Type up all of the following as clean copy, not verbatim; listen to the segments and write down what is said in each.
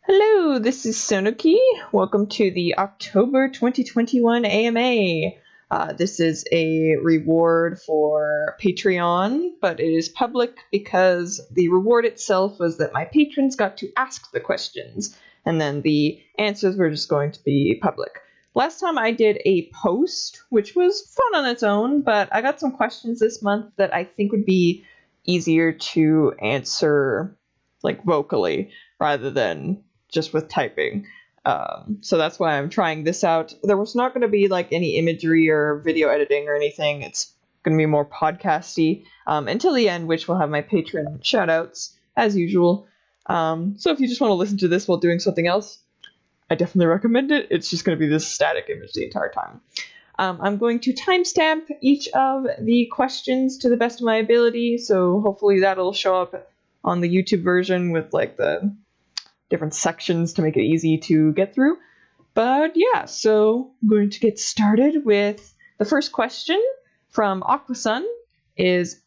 Hello, this is Sonoki. Welcome to the October 2021 AMA. This is a reward for Patreon, but it is public because the reward itself was that my patrons got to ask the questions, and then the answers were just going to be public. Last time I did a post, which was fun on its own, but I got some questions this month that I think would be easier to answer vocally rather than just with typing. So that's why I'm trying this out. There was not going to be any imagery or video editing or anything. It's going to be more podcasty until the end, which will have my Patreon shoutouts as usual. So if you just want to listen to this while doing something else, I definitely recommend it. It's just going to be this static image the entire time. I'm going to timestamp each of the questions to the best of my ability, so hopefully that'll show up on the YouTube version with the different sections to make it easy to get through. But yeah, so I'm going to get started with the first question from Aquasun is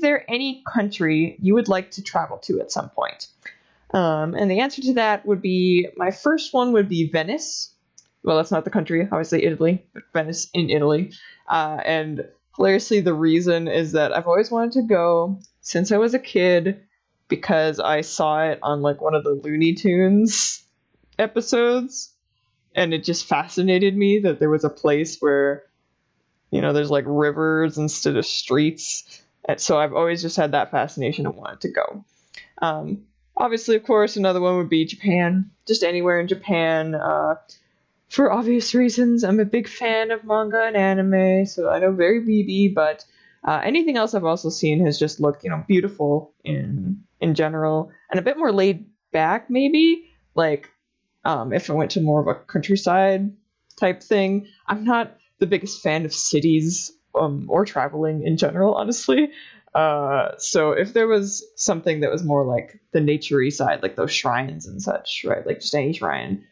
there any country you would like to travel to at some point? And the answer to that would be, my first one would be Venice. Well, that's not the country, obviously Italy, but Venice in Italy. And hilariously, the reason is that I've always wanted to go since I was a kid, because I saw it on one of the Looney Tunes episodes, and it just fascinated me that there was a place where, there's rivers instead of streets. And so I've always just had that fascination and wanted to go. Obviously, of course, another one would be Japan. Just anywhere in Japan. For obvious reasons, I'm a big fan of manga and anime, so I know very weeby, but anything else I've also seen has just looked, beautiful in general, and a bit more laid back, maybe. If I went to more of a countryside type thing. I'm not the biggest fan of cities or traveling in general, honestly. So if there was something that was more like the naturey side, like those shrines and such, right? Like just any shrine,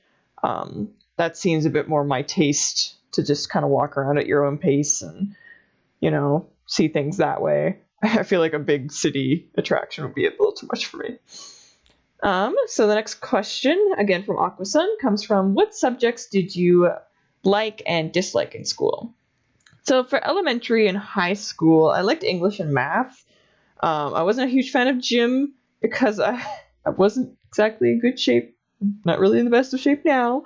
that seems a bit more my taste, to just kind of walk around at your own pace and, see things that way. I feel like a big city attraction would be a little too much for me. So the next question, again from Aquasun, comes from, what subjects did you like and dislike in school? So for elementary and high school, I liked English and math. I wasn't a huge fan of gym because I wasn't exactly in good shape. Not really in the best of shape now.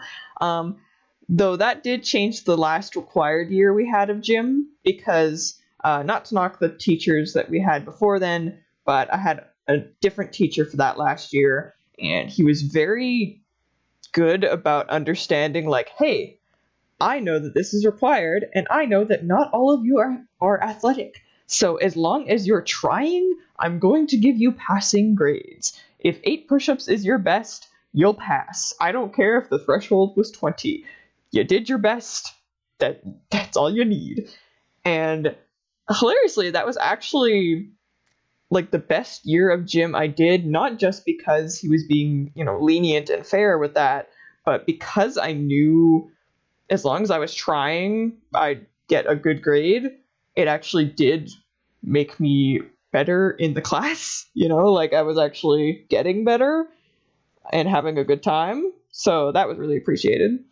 Though that did change the last required year we had of gym, because not to knock the teachers that we had before then, but I had a different teacher for that last year, and he was very good about understanding, hey, I know that this is required, and I know that not all of you are athletic. So as long as you're trying, I'm going to give you passing grades. If 8 push-ups is your best, you'll pass. I don't care if the threshold was 20. You did your best. That's all you need. And hilariously, that was actually the best year of gym I did, not just because he was being, lenient and fair with that, but because I knew as long as I was trying, I'd get a good grade. It actually did make me better in the class, I was actually getting better and having a good time. So that was really appreciated.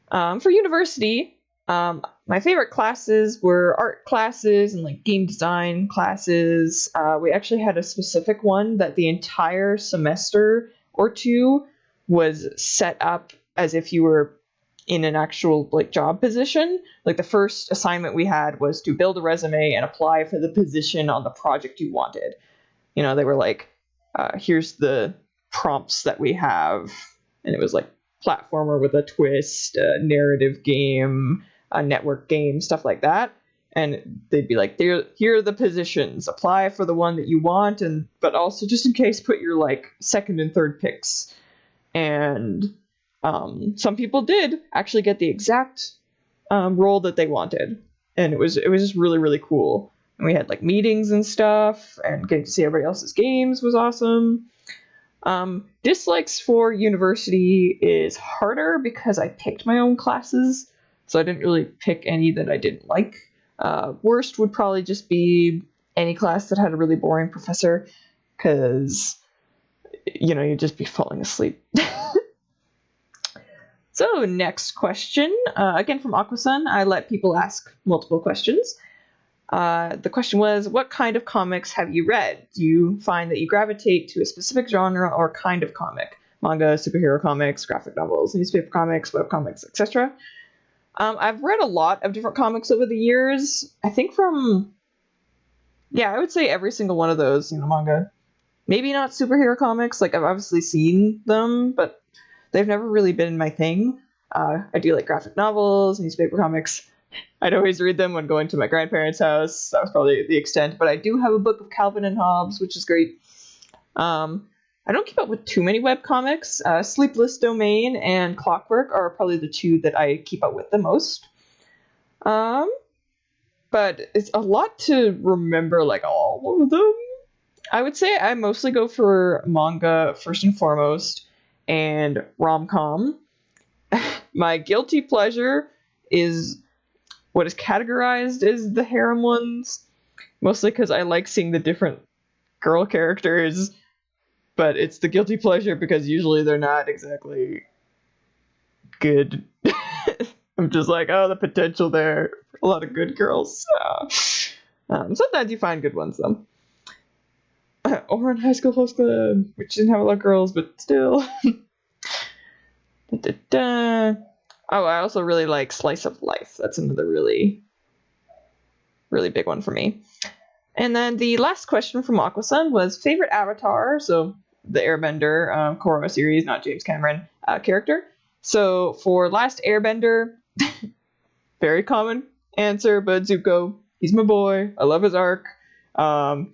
For university, my favorite classes were art classes and game design classes. We actually had a specific one that the entire semester or two was set up as if you were in an actual job position. The first assignment we had was to build a resume and apply for the position on the project you wanted. They were here's the prompts that we have, and it was platformer with a twist, a narrative game, a network game, stuff like that. And they'd be here are the positions, apply for the one that you want, but also just in case put your second and third picks. And some people did actually get the exact role that they wanted, and it was just really, really cool. And we had meetings and stuff, and getting to see everybody else's games was awesome. Dislikes for university is harder because I picked my own classes, so I didn't really pick any that I didn't like. Worst would probably just be any class that had a really boring professor, because you'd just be falling asleep. So, next question. Again from Aquasun. I let people ask multiple questions. The question was, what kind of comics have you read? Do you find that you gravitate to a specific genre or kind of comic? Manga, superhero comics, graphic novels, newspaper comics, web comics, etc. I've read a lot of different comics over the years. I think I would say every single one of those, manga. Maybe not superhero comics, like I've obviously seen them, but they've never really been my thing. I do like graphic novels, newspaper comics. I'd always read them when going to my grandparents' house. That was probably the extent. But I do have a book of Calvin and Hobbes, which is great. I don't keep up with too many web comics. Sleepless Domain and Clockwork are probably the two that I keep up with the most. But it's a lot to remember, like, all of them. I would say I mostly go for manga first and foremost, and rom-com. My guilty pleasure is what is categorized as the harem ones, mostly because I like seeing the different girl characters, but it's the guilty pleasure because usually they're not exactly good. I'm just like, oh, the potential there. A lot of good girls. Sometimes you find good ones, though. Or in High School Host Club, which didn't have a lot of girls, but still. Oh, I also really like Slice of Life. That's another really, really big one for me. And then the last question from Aquasun was favorite Avatar, so the Airbender Korra series, not James Cameron, character. So for Last Airbender, very common answer, but Zuko. He's my boy. I love his arc. I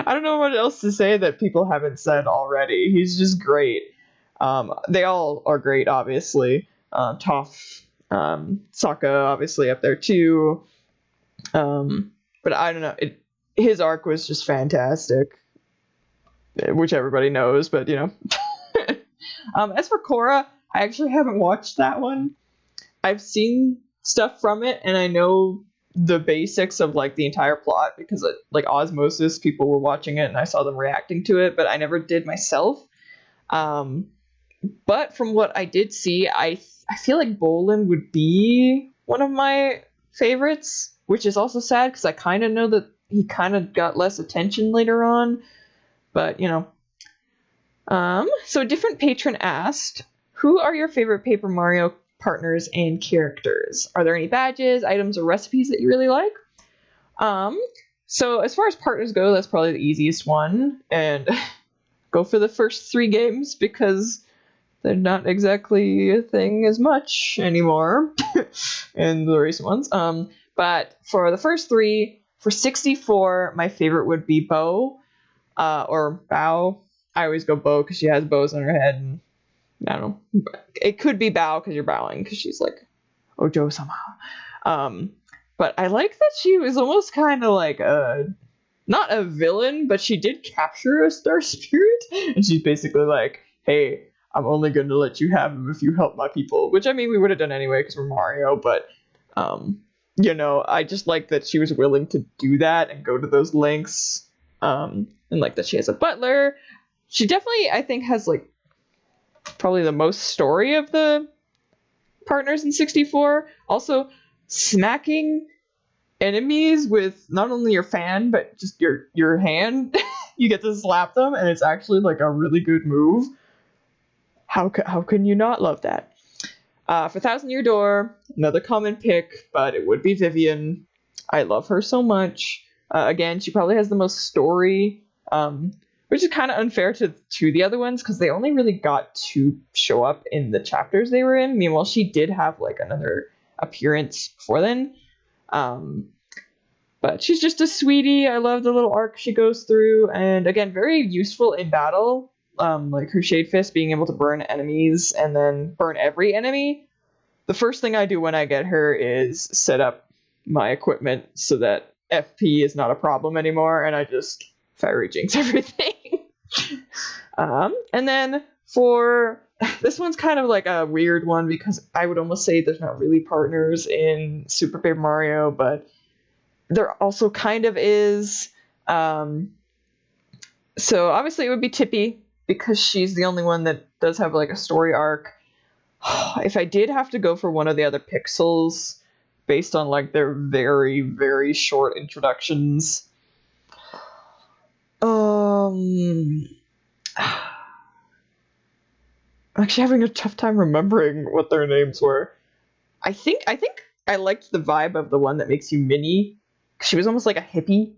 don't know what else to say that people haven't said already. He's just great. They all are great, obviously. Toph, Sokka, obviously up there too. But I don't know. His arc was just fantastic, which everybody knows. But as for Korra, I actually haven't watched that one. I've seen stuff from it, and I know the basics of like the entire plot because like osmosis, people were watching it, and I saw them reacting to it, but I never did myself. But from what I did see, I feel like Bolin would be one of my favorites, which is also sad because I kind of know that he kind of got less attention later on. But, so a different patron asked, who are your favorite Paper Mario partners and characters? Are there any badges, items, or recipes that you really like? So as far as partners go, that's probably the easiest one. And go for the first 3 games because they're not exactly a thing as much anymore in the recent ones. But for the first 3, for 64, my favorite would be Bo, or Bao. I always go Bo because she has bows on her head, and I don't know. It could be Bao because you're bowing because she's like Ojo-sama. But I like that she was almost kind of like not a villain, but she did capture a star spirit, and she's basically like, hey, I'm only going to let you have him if you help my people, which I mean we would have done anyway because we're Mario, but I just like that she was willing to do that and go to those lengths, and like that she has a butler. She definitely, I think, has like probably the most story of the partners in 64. Also, smacking enemies with not only your fan but just your hand. You get to slap them, and it's actually like a really good move. How can you not love that? For Thousand Year Door, another common pick, but it would be Vivian. I love her so much. Again, she probably has the most story, which is kind of unfair to the other ones because they only really got to show up in the chapters they were in. Meanwhile, she did have like another appearance before then. But she's just a sweetie. I love the little arc she goes through, and again, very useful in battle. Like her Shade Fist being able to burn enemies and then burn every enemy. The first thing I do when I get her is set up my equipment so that FP is not a problem anymore, and I just Fiery Jinx everything. And then for this one's kind of like a weird one because I would almost say there's not really partners in Super Paper Mario, but there also kind of is. So obviously it would be Tippy. because she's the only one that does have like a story arc. If I did have to go for one of the other Pixels based on like their very, very short introductions, I'm actually having a tough time remembering what their names were. I think I liked the vibe of the one that makes you Minnie. She was almost like a hippie,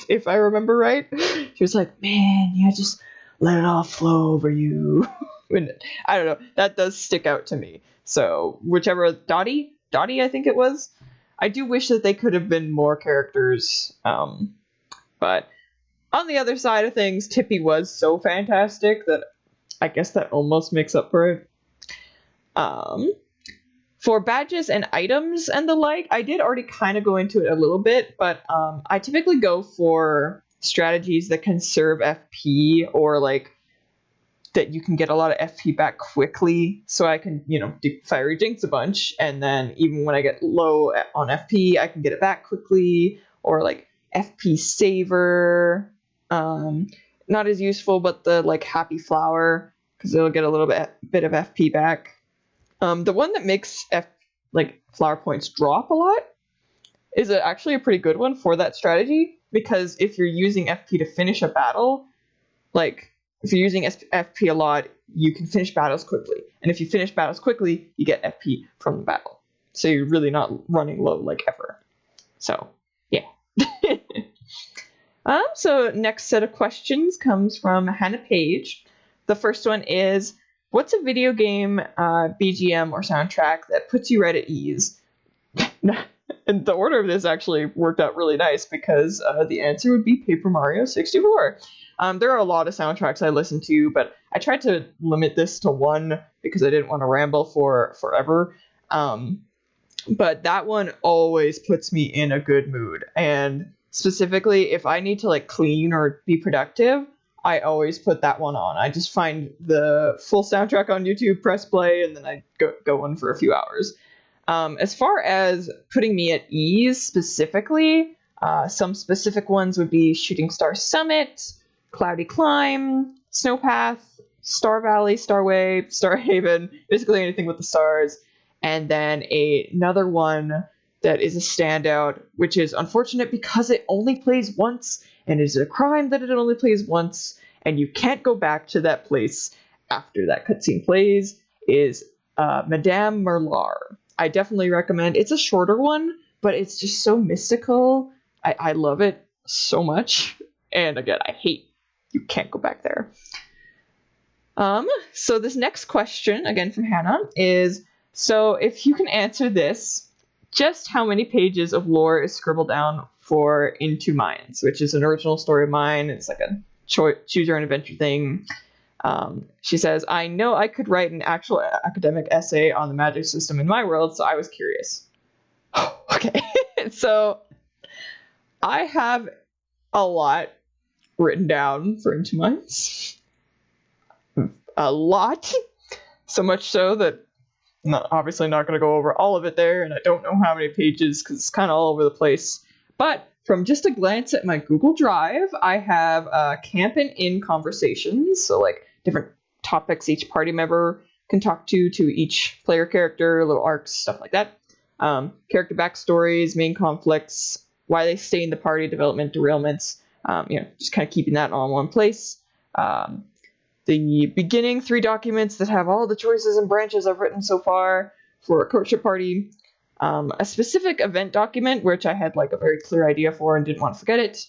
if I remember right. She was like, "Man, yeah, just let it all flow over you." And I don't know. That does stick out to me. So whichever Dottie, I think it was. I do wish that they could have been more characters. But on the other side of things, Tippy was so fantastic that I guess that almost makes up for it. For badges and items and the like, I did already kind of go into it a little bit, but I typically go for strategies that conserve FP or like that you can get a lot of FP back quickly, so I can, do Fiery Jinx a bunch, and then even when I get low on FP, I can get it back quickly, or like FP Saver, not as useful, but the like Happy Flower, because it'll get a little bit of FP back. The one that makes flower points drop a lot is actually a pretty good one for that strategy, because if you're using FP to finish a battle, like if you're using FP a lot, you can finish battles quickly. And if you finish battles quickly, you get FP from the battle. So you're really not running low like ever. So, yeah. So next set of questions comes from Hannah Page. The first one is, what's a video game BGM or soundtrack that puts you right at ease? And the order of this actually worked out really nice, because the answer would be Paper Mario 64. There are a lot of soundtracks I listen to, but I tried to limit this to one because I didn't want to ramble for forever. But that one always puts me in a good mood. And specifically, if I need to like clean or be productive, I always put that one on. I just find the full soundtrack on YouTube, press play, and then I go on for a few hours. As far as putting me at ease specifically, some specific ones would be Shooting Star Summit, Cloudy Climb, Snowpath, Star Valley, Starway, Starhaven, basically anything with the stars. And then another one that is a standout, which is unfortunate because it only plays once, and it's a crime that it only plays once, and you can't go back to that place after that cutscene plays, is Madame Merlar. I definitely recommend. It's a shorter one, but it's just so mystical. I love it so much. And again, I hate you can't go back there. So this next question, again from Hannah, is, so if you can answer this, just how many pages of lore is scribbled down for Into Minds, which is an original story of mine. It's like a choose your own adventure thing. She says, I know I could write an actual academic essay on the magic system in my world, so I was curious. Okay. So I have a lot written down for Into Minds. A lot. So much so that I'm obviously not going to go over all of it there, and I don't know how many pages because it's kind of all over the place. But from just a glance at my Google Drive, I have camp and inn conversations, so like different topics each party member can talk to each player character, little arcs, stuff like that. Character backstories, main conflicts, why they stay in the party, development, derailments, just kind of keeping that all in one place. The beginning 3 documents that have all the choices and branches I've written so far for a courtship party. A specific event document, which I had like a very clear idea for and didn't want to forget it.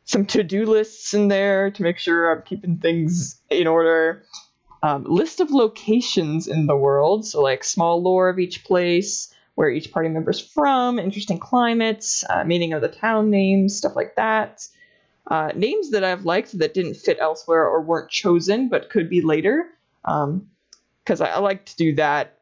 Some to-do lists in there to make sure I'm keeping things in order. List of locations in the world, so like small lore of each place, where each party member's from, interesting climates, meaning of the town names, stuff like that. Names that I've liked that didn't fit elsewhere or weren't chosen but could be later, because I like to do that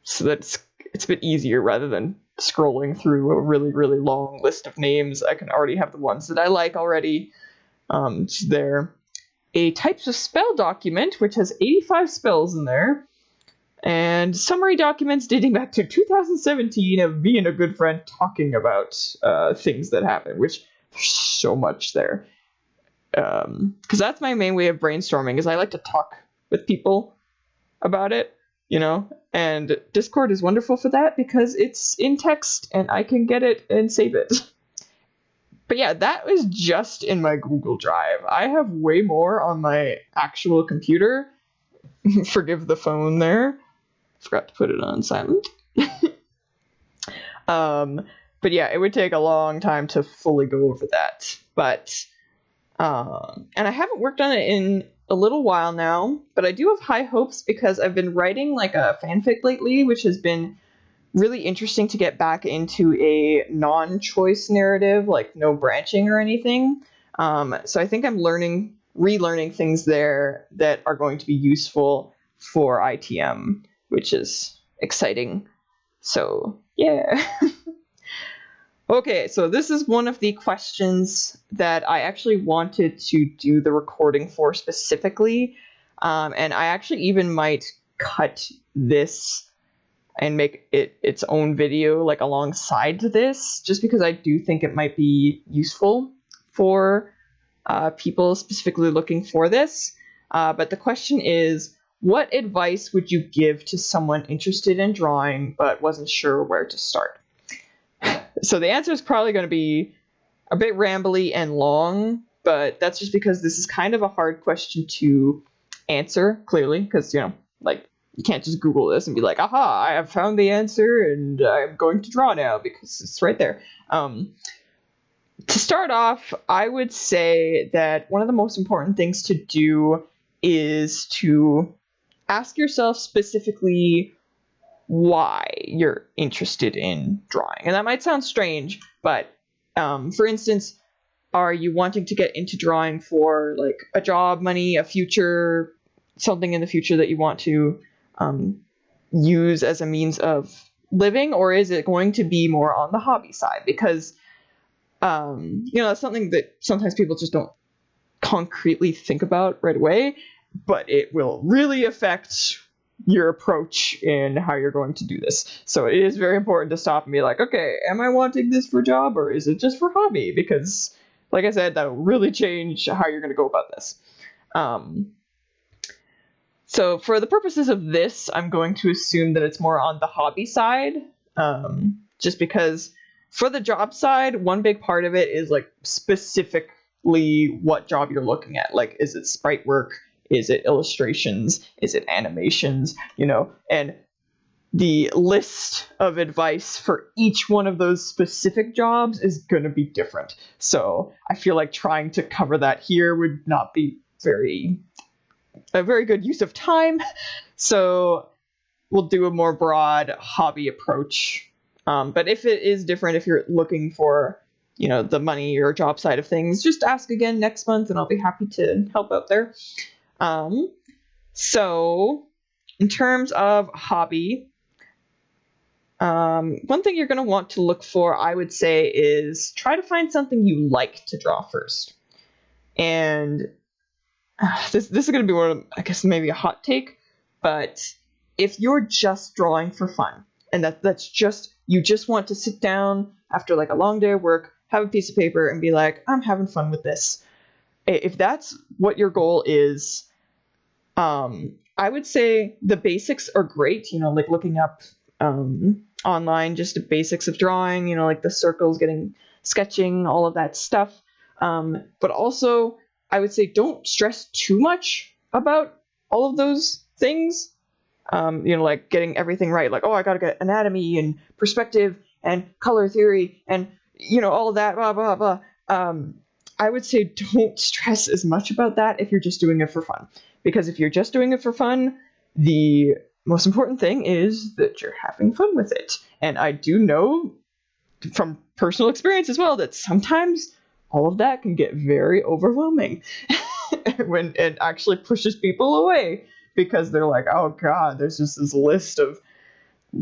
so that it's a bit easier rather than scrolling through a really, really long list of names. I can already have the ones that I like already there. A types of spell document, which has 85 spells in there, and summary documents dating back to 2017 of me and a good friend talking about things that happen, which there's so much there. because that's my main way of brainstorming, is I like to talk with people about it, and Discord is wonderful for that because it's in text and I can get it and save it. But yeah, that was just in my Google Drive. I have way more on my actual computer. Forgive the phone there. Forgot to put it on silent. But yeah, it would take a long time to fully go over that. But and I haven't worked on it in a little while now, but I do have high hopes because I've been writing like a fanfic lately, which has been really interesting to get back into a non-choice narrative, like no branching or anything. So I think I'm relearning things there that are going to be useful for ITM, which is exciting. So yeah. Okay, so this is one of the questions that I actually wanted to do the recording for specifically, and I actually even might cut this and make it its own video like alongside this, just because I do think it might be useful for people specifically looking for this. But the question is, what advice would you give to someone interested in drawing but wasn't sure where to start? So the answer is probably going to be a bit rambly and long, but that's just because this is kind of a hard question to answer clearly, because, like, you can't just Google this and be like, aha, I have found the answer and I'm going to draw now, because it's right there. To start off, I would say that one of the most important things to do is to ask yourself specifically why you're interested in drawing. And that might sound strange, but for instance, are you wanting to get into drawing for like a job, money, a future, something in the future that you want to use as a means of living, or is it going to be more on the hobby side? Because that's something that sometimes people just don't concretely think about right away, but it will really affect your approach in how you're going to do this. So it is very important to stop and be like, okay, am I wanting this for a job or is it just for hobby? Because, like I said, that'll really change how you're going to go about this. So for the purposes of this, I'm going to assume that it's more on the hobby side, just because for the job side, one big part of it is like specifically what job you're looking at. Like, is it sprite work? Is it illustrations? Is it animations? And the list of advice for each one of those specific jobs is going to be different. So I feel like trying to cover that here would not be a very good use of time. So we'll do a more broad hobby approach. But if it is different, if you're looking for, the money or job side of things, just ask again next month and I'll be happy to help out there. So in terms of hobby, one thing you're going to want to look for, I would say, is try to find something you like to draw first. And this is going to be one of, I guess, maybe a hot take, but if you're just drawing for fun, and that's just, you just want to sit down after like a long day of work, have a piece of paper and be like, I'm having fun with this. If that's what your goal is, I would say the basics are great, like looking up online just the basics of drawing, like the circles, sketching, all of that stuff. But also, I would say don't stress too much about all of those things. Like getting everything right, like, oh, I gotta get anatomy and perspective and color theory and, all of that, blah, blah, blah. I would say don't stress as much about that if you're just doing it for fun. Because if you're just doing it for fun, the most important thing is that you're having fun with it. And I do know from personal experience as well that sometimes all of that can get very overwhelming when it actually pushes people away, because they're like, oh god, there's just this list of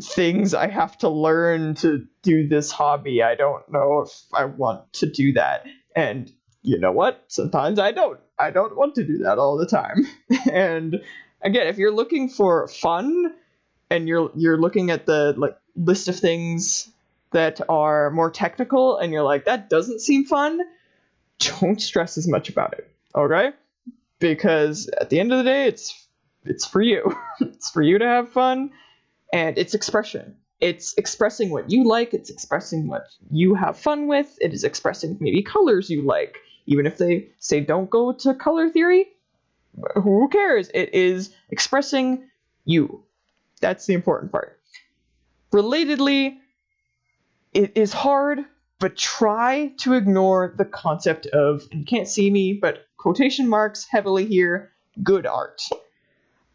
things I have to learn to do this hobby. I don't know if I want to do that. And you know what? Sometimes I don't want to do that all the time. And again, if you're looking for fun and you're looking at the list of things that are more technical and you're like, that doesn't seem fun, don't stress as much about it. Okay? Because at the end of the day, it's for you. It's for you to have fun, and it's expression. It's expressing what you like, it's expressing what you have fun with, it is expressing maybe colors you like. Even if they say don't go to color theory, who cares? It is expressing you. That's the important part. Relatedly, it is hard, but try to ignore the concept of, you can't see me, but quotation marks heavily here, good art.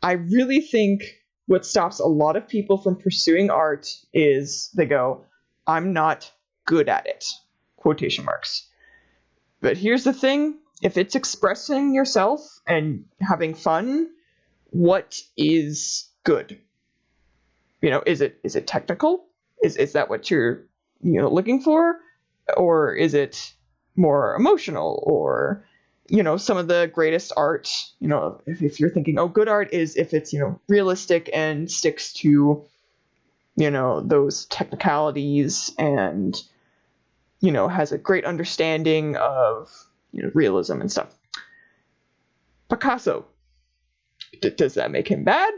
I really think what stops a lot of people from pursuing art is they go, I'm not good at it. Quotation marks. But here's the thing, if it's expressing yourself and having fun, what is good? Is it technical? Is that what you're looking for? Or is it more emotional? Or some of the greatest art, if you're thinking, oh, good art is if it's realistic and sticks to those technicalities and has a great understanding of realism and stuff. Picasso, does that make him bad?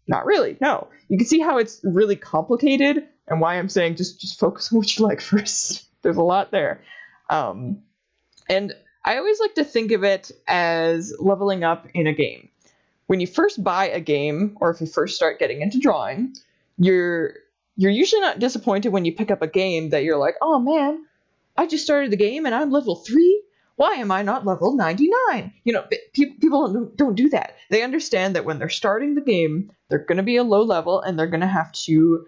Not really, no. You can see how it's really complicated and why I'm saying just focus on what you like first. There's a lot there. And I always like to think of it as leveling up in a game. When you first buy a game, or if you first start getting into drawing, you're usually not disappointed when you pick up a game that you're like, oh man, I just started the game and I'm level 3. Why am I not level 99? People don't do that. They understand that when they're starting the game, they're going to be a low level and they're going to have to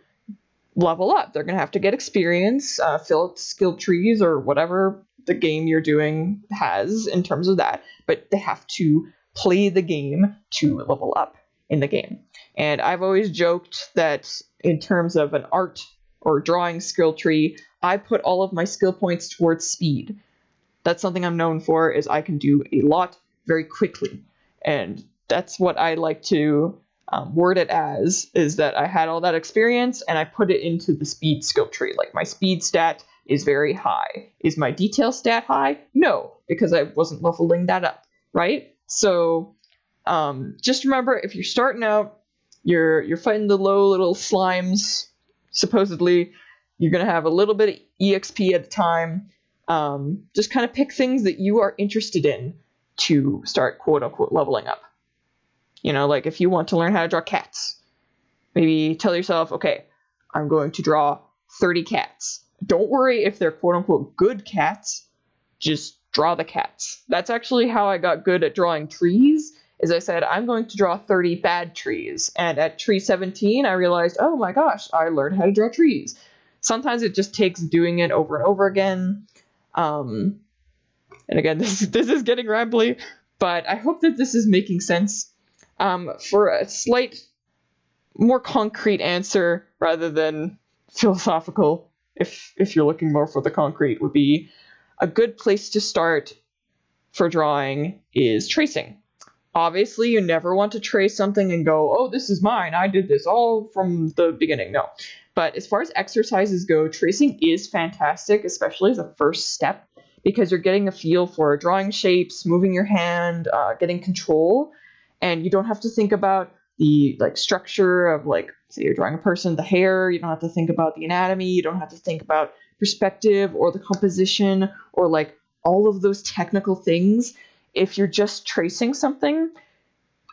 level up. They're going to have to get experience, fill out skill trees or whatever the game you're doing has in terms of that. But they have to play the game to level up in the game. And I've always joked that in terms of an art or drawing skill tree, I put all of my skill points towards speed. That's something I'm known for, is I can do a lot very quickly. And that's what I like to word it as, is that I had all that experience and I put it into the speed skill tree. Like my speed stat is very high. Is my detail stat high? No, because I wasn't leveling that up, right? So just remember, if you're starting out, you're fighting the low little slimes, supposedly, you're going to have a little bit of EXP at a time. Just kind of pick things that you are interested in to start quote-unquote leveling up. Like if you want to learn how to draw cats, maybe tell yourself, okay, I'm going to draw 30 cats. Don't worry if they're quote-unquote good cats, just draw the cats. That's actually how I got good at drawing trees, is I said, I'm going to draw 30 bad trees. And at tree 17, I realized, oh my gosh, I learned how to draw trees. Sometimes it just takes doing it over and over again. And again, this is getting rambly, but I hope that this is making sense. For a slight, more concrete answer rather than philosophical, if you're looking more for the concrete, would be a good place to start for drawing is tracing. Obviously, you never want to trace something and go, oh, this is mine, I did this all from the beginning. No. But as far as exercises go, tracing is fantastic, especially as a first step, because you're getting a feel for drawing shapes, moving your hand, getting control, and you don't have to think about the structure of, say you're drawing a person, the hair. You don't have to think about the anatomy. You don't have to think about perspective or the composition or all of those technical things. If you're just tracing something,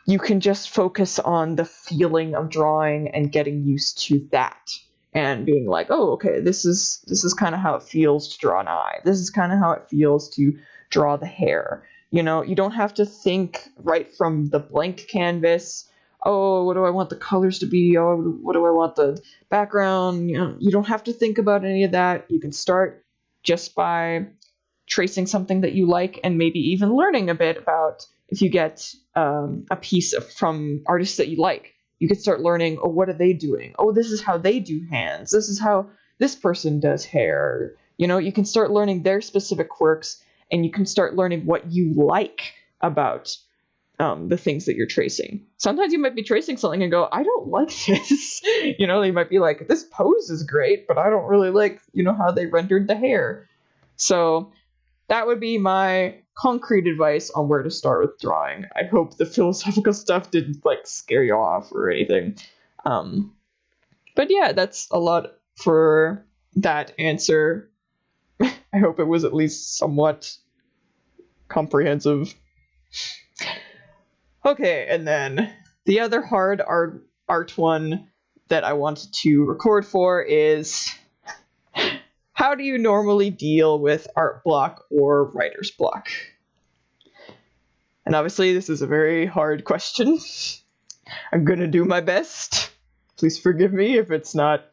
you can just focus on the feeling of drawing and getting used to that and being like, oh, okay, this is kind of how it feels to draw an eye. This is kind of how it feels to draw the hair. You don't have to think right from the blank canvas, oh, what do I want the colors to be? Oh, what do I want the background? You don't have to think about any of that. You can start just by tracing something that you like and maybe even learning a bit about, if you get a piece from artists that you like, you could start learning, oh, what are they doing? Oh, this is how they do hands. This is how this person does hair. You can start learning their specific quirks, and you can start learning what you like about the things that you're tracing. Sometimes you might be tracing something and go, I don't like this. You might be like, this pose is great, but I don't really like, how they rendered the hair. So that would be my concrete advice on where to start with drawing. I hope the philosophical stuff didn't like scare you off or anything. But yeah, that's a lot for that answer. I hope it was at least somewhat comprehensive. Okay, and then the other hard art one that I wanted to record for is, how do you normally deal with art block or writer's block? And obviously this is a very hard question. I'm gonna do my best. Please forgive me if it's not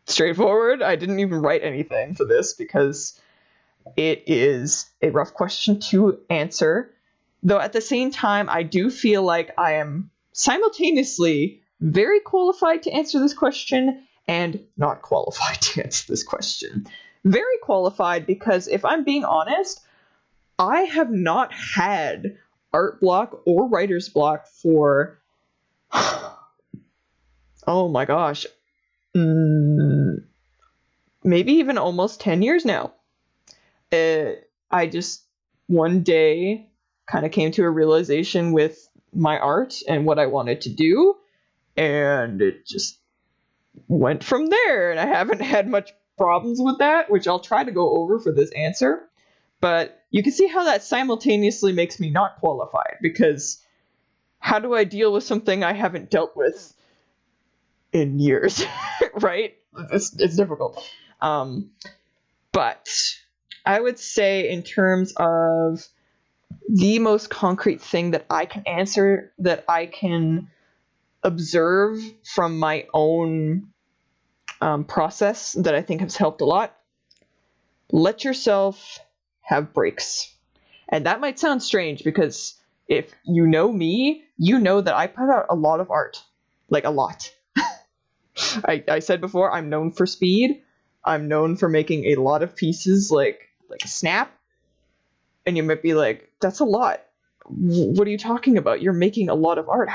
straightforward. I didn't even write anything for this because it is a rough question to answer. Though at the same time, I do feel like I am simultaneously very qualified to answer this question and not qualified to answer this question. Very qualified because if I'm being honest, I have not had art block or writer's block for, oh my gosh, maybe even almost 10 years now. I just one day kind of came to a realization with my art and what I wanted to do, and it just went from there, and I haven't had much problems with that, which I'll try to go over for this answer. But you can see how that simultaneously makes me not qualified, because how do I deal with something I haven't dealt with in years, right? It's difficult. But I would say in terms of the most concrete thing that I can answer, that I can observe from my own process that I think has helped a lot, let yourself have breaks. And that might sound strange because if you know me, you know that I put out a lot of art. Like a lot. I said before, I'm known for speed. I'm known for making a lot of pieces like a snap. And you might be like, that's a lot. What are you talking about? You're making a lot of art.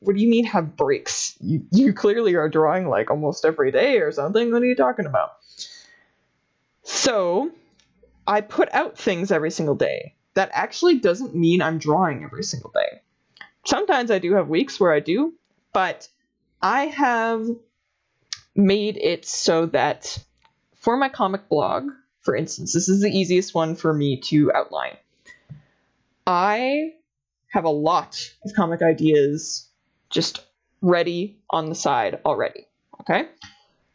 What do you mean have breaks? You clearly are drawing like almost every day or something. What are you talking about? So I put out things every single day. That actually doesn't mean I'm drawing every single day. Sometimes I do have weeks where I do, but I have made it so that for my comic blog, for instance, this is the easiest one for me to outline. I have a lot of comic ideas just ready on the side already, okay?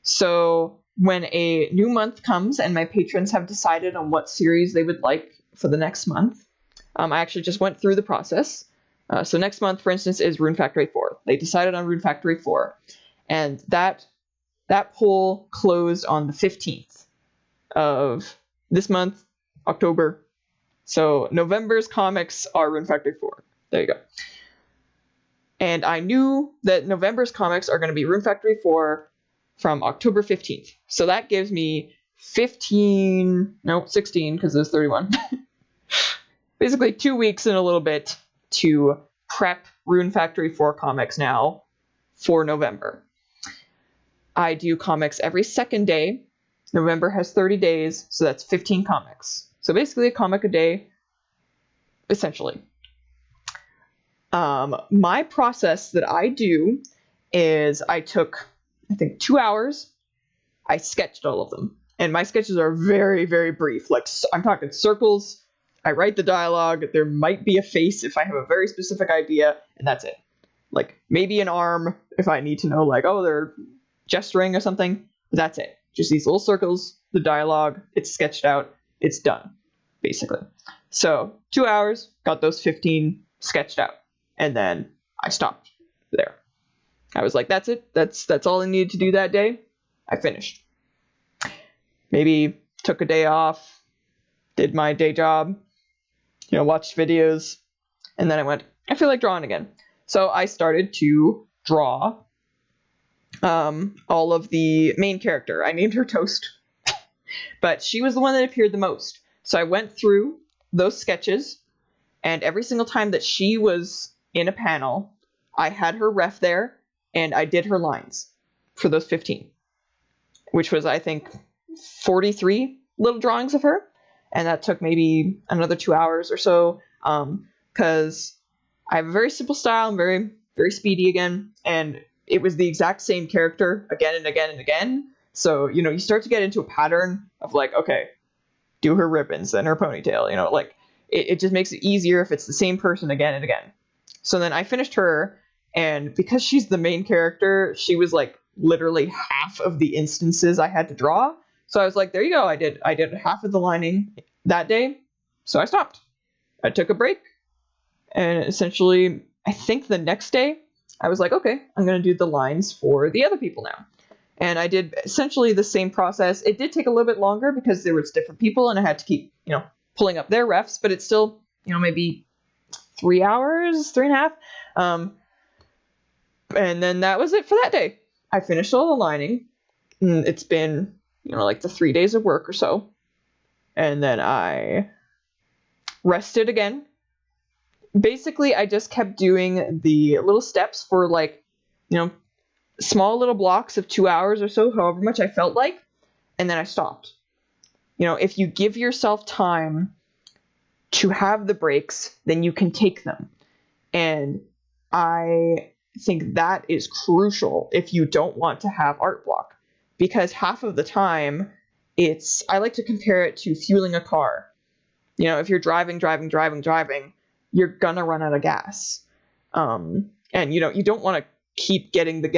So when a new month comes and my patrons have decided on what series they would like for the next month, I actually just went through the process. So next month, for instance, is Rune Factory 4. They decided on Rune Factory 4, and that poll closed on the 15th of this month, October. So November's comics are Rune Factory 4. There you go. And I knew that November's comics are going to be Rune Factory 4 from October 15th. So that gives me 16, because there's 31. Basically 2 weeks and a little bit to prep Rune Factory 4 comics now for November. I do comics every second day. November has 30 days, so that's 15 comics. So basically a comic a day, essentially. My process that I do is I took, I think, 2 hours. I sketched all of them. And my sketches are very, very brief. Like, I'm talking circles. I write the dialogue. There might be a face if I have a very specific idea, and that's it. Like, maybe an arm if I need to know, like, oh, they're gesturing or something. But that's it. Just these little circles, the dialogue, it's sketched out, it's done, basically. So 2 hours, got those 15 sketched out, and then I stopped there. I was like, that's it. That's all I needed to do that day. I finished. Maybe took a day off, did my day job, watched videos, and then I went, I feel like drawing again. So I started to draw all of the main character. I named her Toast, but she was the one that appeared the most. So I went through those sketches, and every single time that she was in a panel, I had her ref there, and I did her lines for those 15, which was, I think, 43 little drawings of her. and that took maybe another 2 hours or so, because I have a very simple style. I'm very, very speedy again, and it was the exact same character again and again and again. So, you start to get into a pattern of like, okay, do her ribbons, then her ponytail, like it just makes it easier if it's the same person again and again. So then I finished her, and because she's the main character, she was like literally half of the instances I had to draw. So I was like, there you go. I did half of the lining that day. So I stopped. I took a break, and essentially I think the next day I was like, okay, I'm going to do the lines for the other people now. And I did essentially the same process. It did take a little bit longer because there was different people and I had to keep, pulling up their refs, but it's still, maybe 3 hours, 3.5. And then that was it for that day. I finished all the lining. It's been, like the 3 days of work or so. And then I rested again. Basically, I just kept doing the little steps for like, small little blocks of 2 hours or so, however much I felt like, and then I stopped. If you give yourself time to have the breaks, then you can take them. And I think that is crucial if you don't want to have art block, because half of the time I like to compare it to fueling a car. If you're driving, you're gonna run out of gas. And you don't want to keep getting the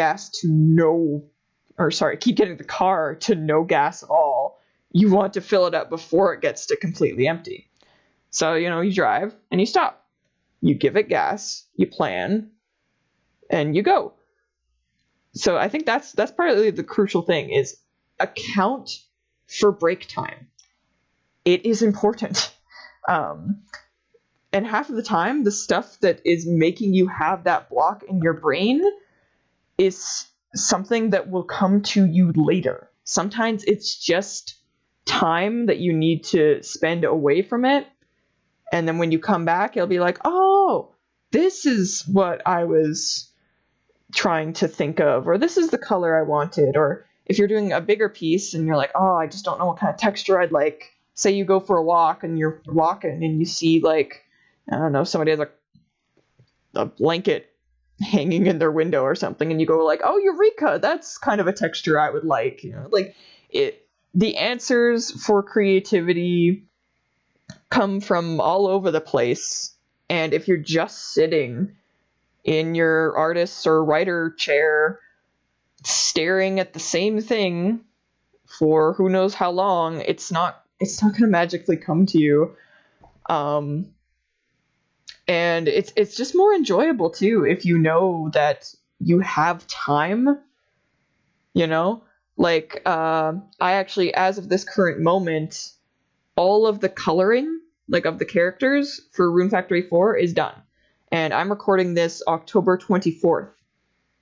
car to no gas at all. You want to fill it up before it gets to completely empty. So, you drive and you stop. You give it gas, you plan, and you go. So I think that's probably the crucial thing is account for break time. It is important. And half of the time, the stuff that is making you have that block in your brain is something that will come to you later. Sometimes it's just time that you need to spend away from it. And then when you come back, you'll be like, oh, this is what I was trying to think of, or this is the color I wanted. Or if you're doing a bigger piece and you're like, oh, I just don't know what kind of texture I'd like. Say you go for a walk and you're walking and you see like, I don't know, somebody has a blanket hanging in their window or something, and you go like, oh, eureka, that's kind of a texture I would like. The answers for creativity come from all over the place. And if you're just sitting in your artist or writer chair staring at the same thing for who knows how long, it's not going to magically come to you. And it's just more enjoyable too if you know that you have time. I actually, as of this current moment, all of the coloring of the characters for Rune Factory 4 is done, and I'm recording this October 24th.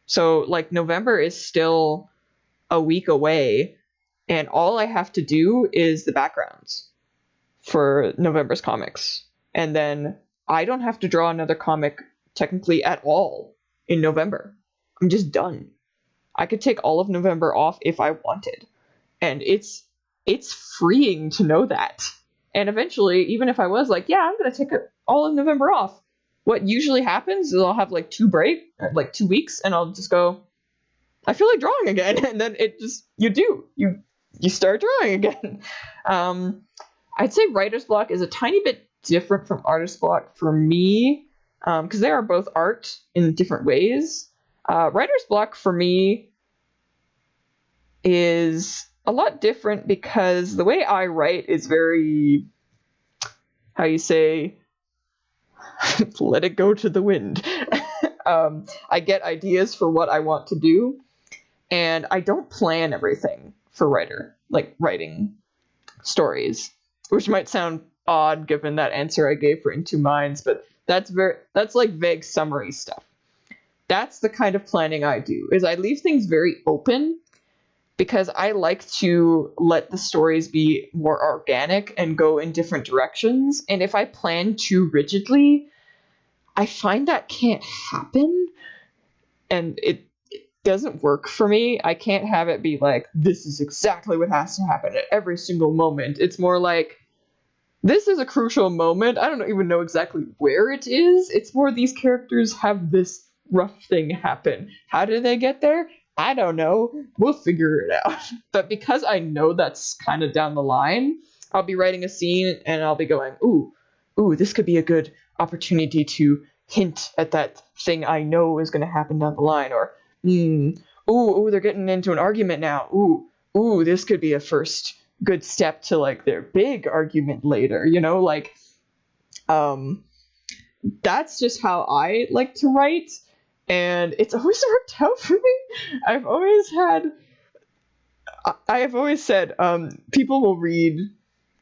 So November is still a week away, and all I have to do is the backgrounds for November's comics, and then I don't have to draw another comic technically at all in November. I'm just done. I could take all of November off if I wanted. And it's freeing to know that. And eventually, even if I was like, yeah, I'm going to take all of November off, what usually happens is I'll have 2 weeks, and I'll just go, I feel like drawing again. And then you start drawing again. I'd say writer's block is a tiny bit different from artist block for me, because they are both art in different ways. Writer's block for me is a lot different because the way I write is very, how you say, let it go to the wind. I get ideas for what I want to do, and I don't plan everything for writing stories, which might sound odd given that answer I gave for Into Minds, but that's vague summary stuff. That's the kind of planning I do, is I leave things very open because I like to let the stories be more organic and go in different directions. And if I plan too rigidly, I find that can't happen, and it doesn't work for me. I can't have it be like, this is exactly what has to happen at every single moment. It's more like, this is a crucial moment. I don't even know exactly where it is. It's more these characters have this rough thing happen. How did they get there? I don't know. We'll figure it out. But because I know that's kind of down the line, I'll be writing a scene and I'll be going, ooh, this could be a good opportunity to hint at that thing I know is going to happen down the line. Or, ooh, they're getting into an argument now. Ooh, this could be a first good step to like their big argument later, like that's just how I like to write, and it's always worked out for me. I have always said people will read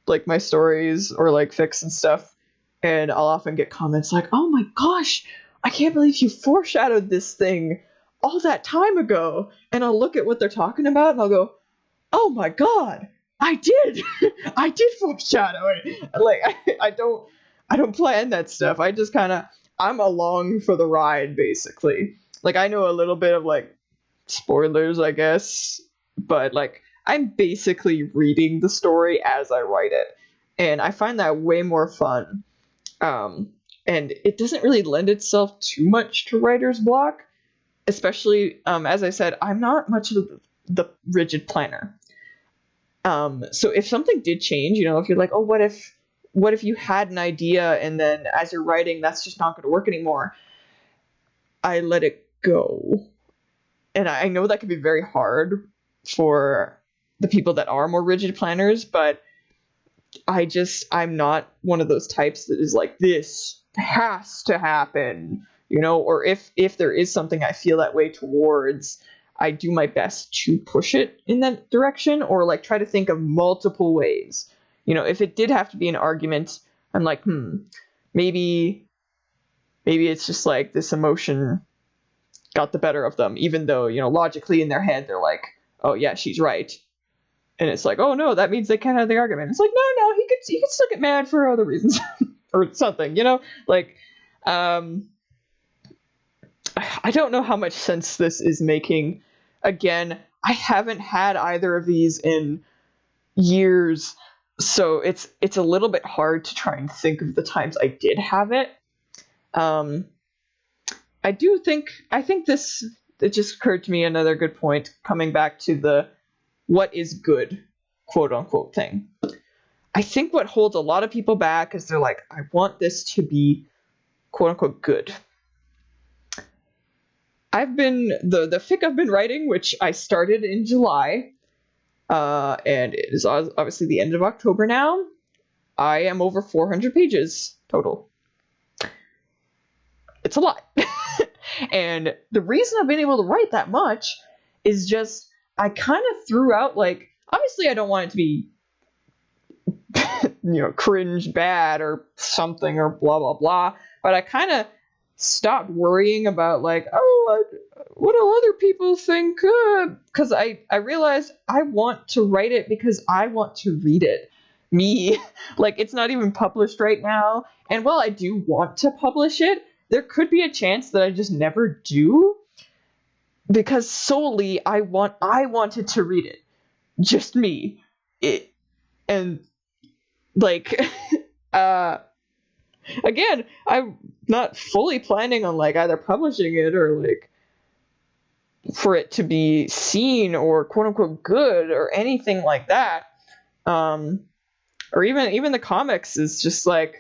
like my stories or like fics and stuff, and I'll often get comments like, oh my gosh, I can't believe you foreshadowed this thing all that time ago. And I'll look at what they're talking about and I'll go, oh my god, I did. I did foreshadow it. Like I don't plan that stuff. I just kind of I'm along for the ride basically. Like I know a little bit of like spoilers, I guess, but like I'm basically reading the story as I write it. And I find that way more fun. And it doesn't really lend itself too much to writer's block, especially as I said, I'm not much of the rigid planner. So if something did change, if you're like, oh, what if you had an idea and then as you're writing, that's just not going to work anymore, I let it go. And I know that can be very hard for the people that are more rigid planners, but I'm not one of those types that is like, this has to happen, or if there is something I feel that way towards, I do my best to push it in that direction, or like try to think of multiple ways. If it did have to be an argument, I'm like, maybe it's just like this emotion got the better of them, even though, logically in their head they're like, oh yeah, she's right. And it's like, oh no, that means they can't have the argument. It's like, no, he could still get mad for other reasons or something, like, I don't know how much sense this is making. Again, I haven't had either of these in years, so it's a little bit hard to try and think of the times I did have it. I think this, it just occurred to me, another good point, coming back to the what is good, quote unquote, thing. I think what holds a lot of people back is they're like, I want this to be quote unquote good. The fic I've been writing, which I started in July, and it is obviously the end of October now. I am over 400 pages total. It's a lot. And the reason I've been able to write that much is just, I kind of threw out, like, obviously I don't want it to be, cringe bad or something or blah, blah, blah. But I kind of stopped worrying about, like, oh, what do other people think? Because I realized I want to write it because I want to read it. Me. Like, it's not even published right now. And while I do want to publish it, there could be a chance that I just never do. Because solely I wanted to read it. Just me. And like again, I'm not fully planning on like either publishing it or like for it to be seen or quote unquote good or anything like that. Or even the comics is just like,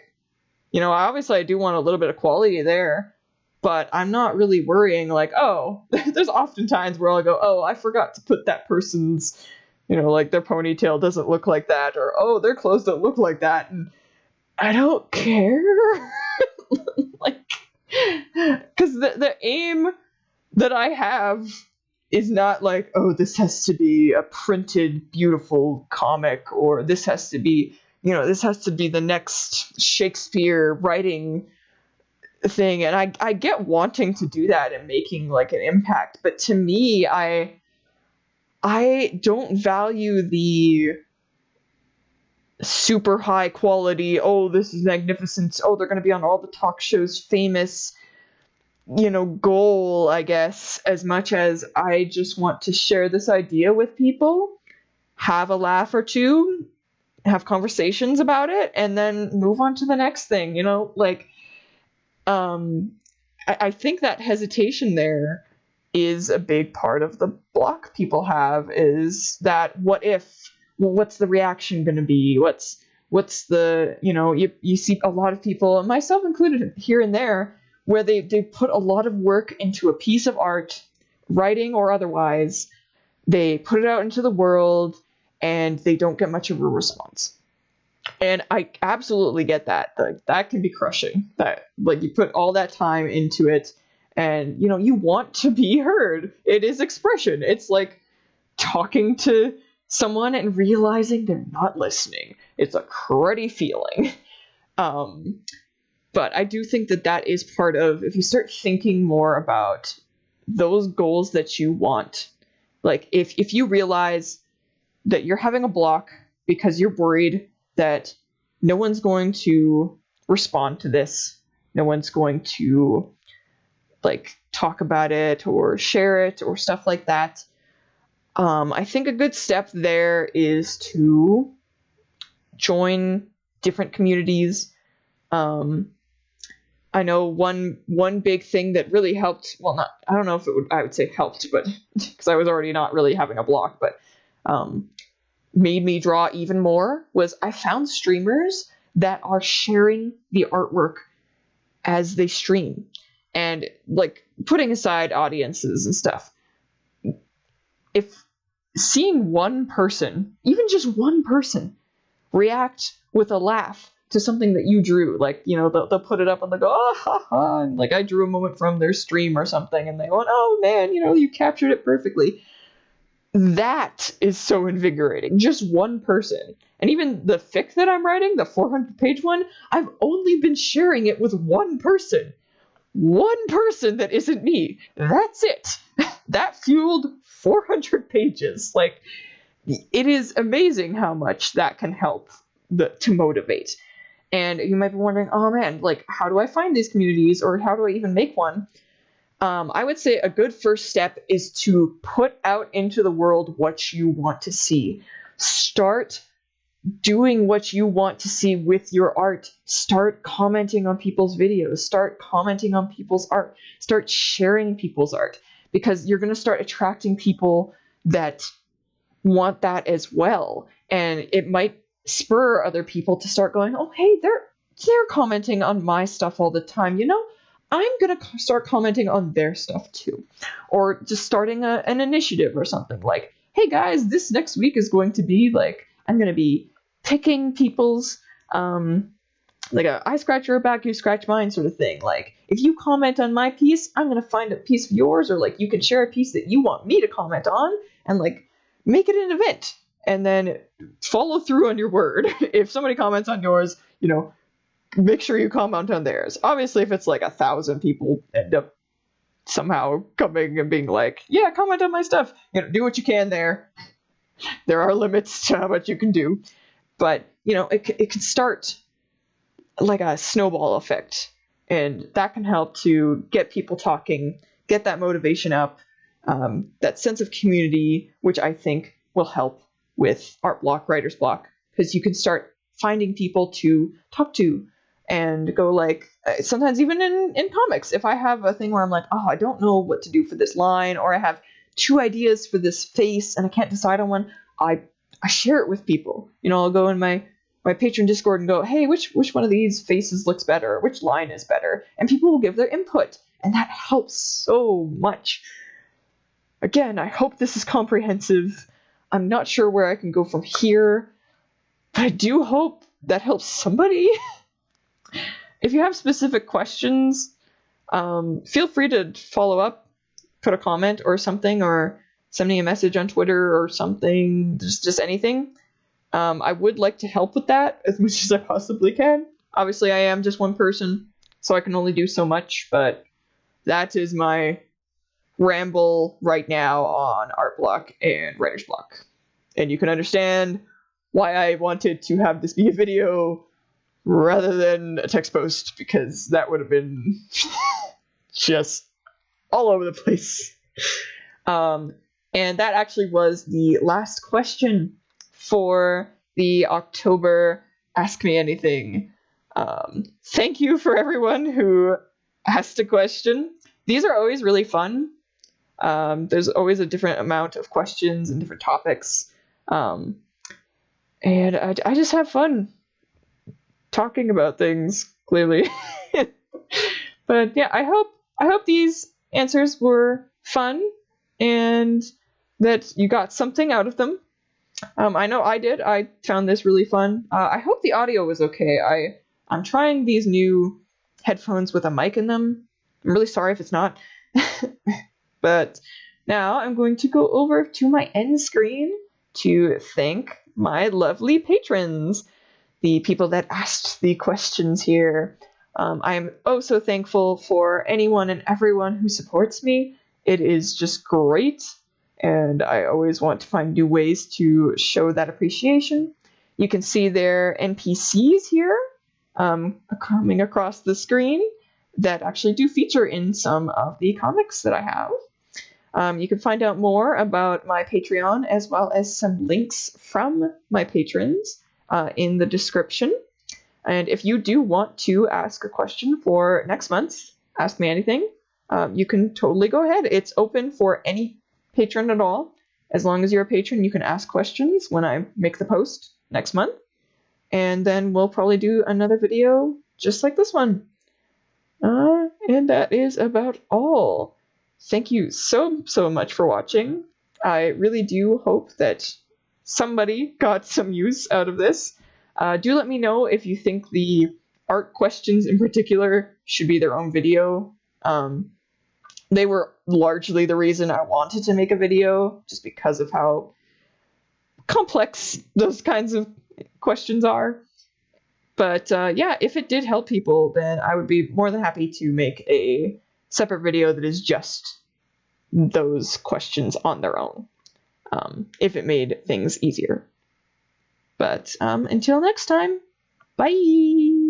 obviously I do want a little bit of quality there, but I'm not really worrying like, oh, there's often times where I'll go, oh, I forgot to put that person's, like their ponytail doesn't look like that, or oh, their clothes don't look like that, and I don't care. Like, because the aim that I have is not like, oh, this has to be a printed beautiful comic, or this has to be, this has to be the next Shakespeare writing thing. And I get wanting to do that and making like an impact, but to me, I don't value the super high quality, oh, this is magnificent, oh, they're going to be on all the talk shows, famous, goal, I guess, as much as I just want to share this idea with people, have a laugh or two, have conversations about it, and then move on to the next thing, like, I think that hesitation there is a big part of the block people have, is that what if, well, what's the reaction going to be? What's the, you see a lot of people, myself included here and there, where they put a lot of work into a piece of art, writing or otherwise. They put it out into the world and they don't get much of a response. And I absolutely get that. Like, that can be crushing. That, like, you put all that time into it, and you want to be heard. It is expression. It's like talking to someone and realizing they're not listening. It's a cruddy feeling. But I do think that is part of, if you start thinking more about those goals that you want, like if you realize that you're having a block because you're worried that no one's going to respond to this, no one's going to like talk about it or share it or stuff like that, I think a good step there is to join different communities. I know one big thing that really helped, well, not, I don't know if I would say helped, but because I was already not really having a block, but made me draw even more, was I found streamers that are sharing the artwork as they stream, and like, putting aside audiences and stuff, if seeing one person, even just one person, react with a laugh to something that you drew, like, they'll put it up and they'll go, oh, ha, ha, and like, I drew a moment from their stream or something, and they go, oh man, you captured it perfectly. That is so invigorating. Just one person. And even the fic that I'm writing, the 400-page one, I've only been sharing it with one person. One person that isn't me. That's it. That fueled 400 pages. Like, it is amazing how much that can help to motivate. And you might be wondering, oh man, like, how do I find these communities, or how do I even make one? I would say a good first step is to put out into the world what you want to see. Start doing what you want to see with your art. Start commenting on people's videos. Start commenting on people's art. Start sharing people's art, because you're going to start attracting people that want that as well. And it might spur other people to start going, oh, hey, they're commenting on my stuff all the time. I'm going to start commenting on their stuff too. Or just starting an initiative or something, like, hey guys, this next week is going to be like, I'm going to be picking people's, like a I scratch your back, you scratch mine sort of thing. Like, if you comment on my piece, I'm going to find a piece of yours, or like, you can share a piece that you want me to comment on, and like, make it an event, and then follow through on your word. If somebody comments on yours, make sure you comment on theirs. Obviously, if it's like 1,000 people end up somehow coming and being like, yeah, comment on my stuff, do what you can there. There are limits to how much you can do. But, it can start like a snowball effect. And that can help to get people talking, get that motivation up, that sense of community, which I think will help with art block, writer's block, because you can start finding people to talk to and go, like, sometimes even in comics, if I have a thing where I'm like, oh, I don't know what to do for this line, or I have 2 ideas for this face and I can't decide on one, I share it with people. I'll go in my patron Discord and go, hey, which one of these faces looks better? Which line is better? And people will give their input, and that helps so much. Again, I hope this is comprehensive. I'm not sure where I can go from here, but I do hope that helps somebody. If you have specific questions, feel free to follow up, put a comment or something, or send me a message on Twitter or something, just anything. I would like to help with that as much as I possibly can. Obviously, I am just one person, so I can only do so much, but that is my ramble right now on art block and writer's block. And you can understand why I wanted to have this be a video rather than a text post, because that would have been just all over the place. And that actually was the last question for the October Ask Me Anything. Thank you for everyone who asked a question. These are always really fun. There's always a different amount of questions and different topics. And I just have fun talking about things, clearly. But yeah, I hope these answers were fun and that you got something out of them. I know I did. I found this really fun. I hope the audio was okay. I'm trying these new headphones with a mic in them. I'm really sorry if it's not. But now I'm going to go over to my end screen to thank my lovely patrons, the people that asked the questions here. I'm oh so thankful for anyone and everyone who supports me. It is just great, and I always want to find new ways to show that appreciation. You can see their NPCs here coming across the screen that actually do feature in some of the comics that I have. You can find out more about my Patreon as well as some links from my patrons in the description. And if you do want to ask a question for next month's Ask Me Anything, you can totally go ahead. It's open for any patron at all. As long as you're a patron, you can ask questions when I make the post next month. And then we'll probably do another video just like this one. And that is about all. Thank you so much for watching. I really do hope that somebody got some use out of this. Do let me know if you think the art questions in particular should be their own video. They were largely the reason I wanted to make a video, just because of how complex those kinds of questions are. But yeah, if it did help people, then I would be more than happy to make a separate video that is just those questions on their own, if it made things easier. But until next time, bye!